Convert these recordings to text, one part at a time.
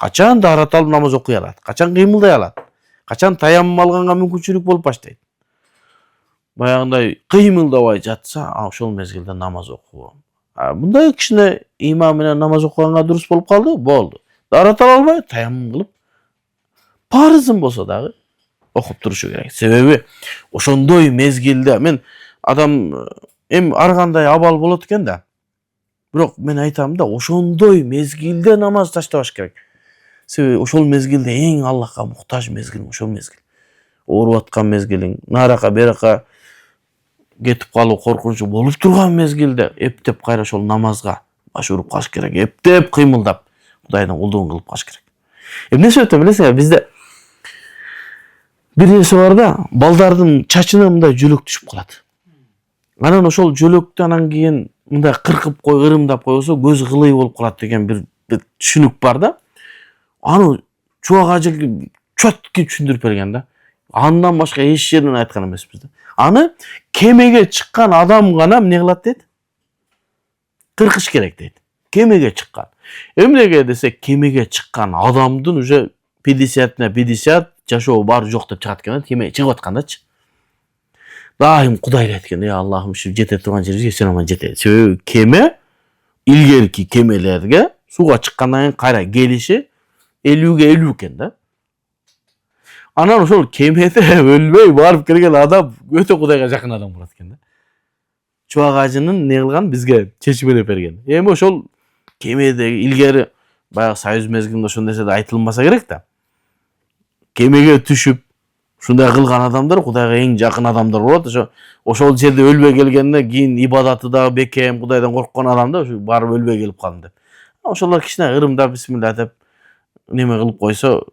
качан даарат алып намаз окуй алат, качан кыймылдай алат, качан таяммум алганга мүмкүнчүлүк болуп баштайт. Баягындай кыймылдабай жатса, ошол мезгилде намаз окуу. Мындай кичине имам менен намаз окуганга дурус болуп калды, болду. Даарат ала албай, таяммум кылып, парызын болсо дагы окуп турушу керек. Себеби ошондой мезгилде мен адам ар кандай абал болот экен да. Бирок мен айтам да, ошондой мезгилде намаз таштабаш керек. Себеби ошол мезгилде эң Аллахка муктаж мезгил ошол мезгил. Ооруп аткан мезгилиң, нарака берака кетип калуу коркунучу болуп турган мезгилде эптеп кайра ошол намазга баш уруп калыш керек. Эптеп кыймылдап Кудайдын кулдугун кылып калыш керек. Эмне себептен билесиңер, бизде бир нерсе бар да, балдардын чачына мындай жөлөк түшүп калат. Анан ошол жөлөктү анан кийин мындай кыркып кой, ырымдап койсо көз кылый болуп калат деген бир түшүнүк бар да. Аны Чубак ажы чөткү түшүндүрүп берген да. Андан башка эч жерден айткан эмеспиз да. Аны кемеге чыккан адам гана эмне кылат дейт? Кыркыш керек дейт. Кемеге чыккан. Эмнеге десек, кемеге чыккан адамдын уже 50/50 жашоо бар жок деп чыгат экен да, кемеге чыгып аткандачы. Дайым Кудай эле айткан, Аллахым ушу жете турган жерге сен аман жете. Себеби кеме илгерки кемелерге сууга чыккандан кийин кайра келиши 50-ге 50 экен да. Анан ошол кемеде өлбөй барып келген адам өтө Кудайга жакын адам болот экен да. Чубак ажынын не кылган бизге чечмелеп берген. Эми ошол кемедеги илгери баягы союз мезгилинде ошол нерсе да айтылмаса керек да. Кемеге түшүп ушундай кылган адамдар Кудайга эң жакын адамдар болот. Ошол жерде өлбөй келгенде кийин ибадаты да бекем, Кудайдан корккон адам да ушу барып өлбөй келип калдым деп. Ошолор кичине ырымдап бисмилла деп неме кылып койсо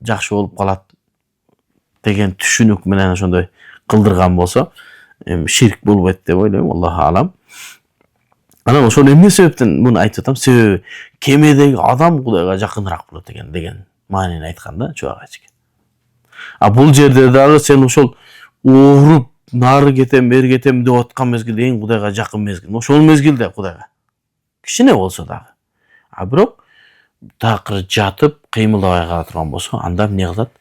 жакшы болуп калат деген түшүнүк менен ошондой кылдырган болсо, ширк болбойт деп ойлойм, Аллаху алам. Анан ошол эмне себептен муну айтып атам? Себеби кемедеги адам Кудайга жакыныраак болот деген маанини айткан да Чубак ажы. Бул жерде дагы сен ошол ооруп, нары кетем, бери кетем деп аткан мезгилде эң Кудайга жакын мезгил. Ошол мезгилде Кудайга кичине болсо дагы. Бирок такыр жатып, кыймылдабай кала турган болсо, анда эмне кылат?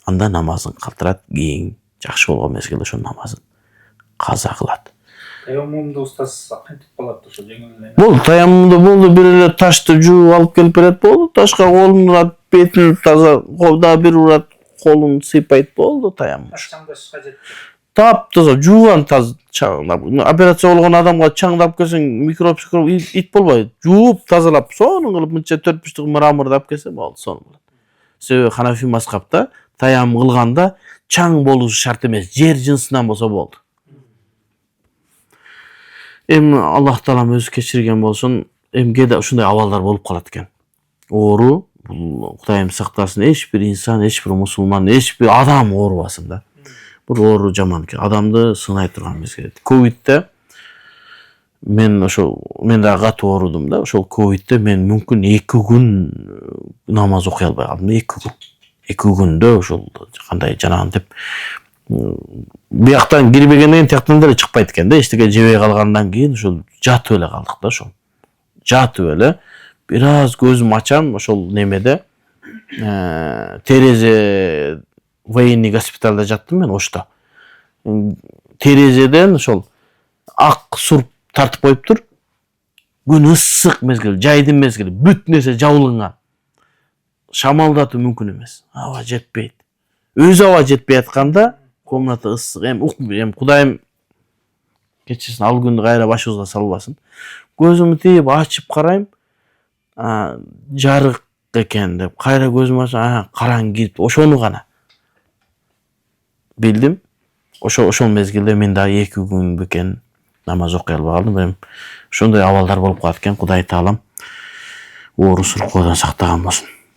Анда намазын калтырат, кийин жакшы болгон мезгилде ошол намазын каза кылат. Таяммумда устаз кантип калат ошо жеңил эле? Бул таяммумда болду, бир эле ташты жууп алып келип берет болду, ташка колун урат, бетин таза, колда бир урат, колун сыйпайт болду, таяммум. Чаңдаш кажет. Таптаза жууган операция болгон адамга чаңдап келсең, микроб ит болбойт. Жууп, тазалап, сонун кылып мынча 4-5 мрамордап келсе болду, сонун болот. Себеби Ханафи мазхабта таяммум кылганда чаң болушу шарт эмес, жер жынсынан болсо болду. Аллах таалам өзү кечирген болсун, кээде ушундай абалдар болуп калат экен. Оору, бул Кудайым сактасын, эч бир инсан, эч бир мусулман, эч бир адам оорубасын да. Бул оору жаман экен. Адамды сынай турган мезгил. Ковидте мен дагы катуу оорудум да. Ошол ковидте мен мүмкүн 2 күн намаз окуй албай калдым. 2 күн. 2 күндө ошол кандай жанагын деп бияктан кирбегенден тияктан деле чыкпайт экен да. Эчтеке жебей калгандан кийин ошол жатып эле калдык да ошол. Жатып эле бир аз көзүм ачам ошол немеде терезе военный госпиталда жаттым мен Ошто. Терезеден ошол ак сурп тартып коюптур. Күн ысык мезгил, жайдын мезгили, бүт нерсе жабылган. Шамалдатуу мүмкүн эмес. Аба жетпейт. Өз аба жетпей атканда комната ысык. Кудайым кечирсин, ал күндү кайра башыбызга салбасын. Көзүмдү тийип ачып карайм. Жарык экен деп, кайра көзүм ачсам, караң кирип, ошону гана билдим. Ошол мезгилде мен дагы 2 күн бекен намаз окуй албай калдым. Ошондой абалдар болуп калат экен. Кудай таалам оору суркоодан сактаган болсун.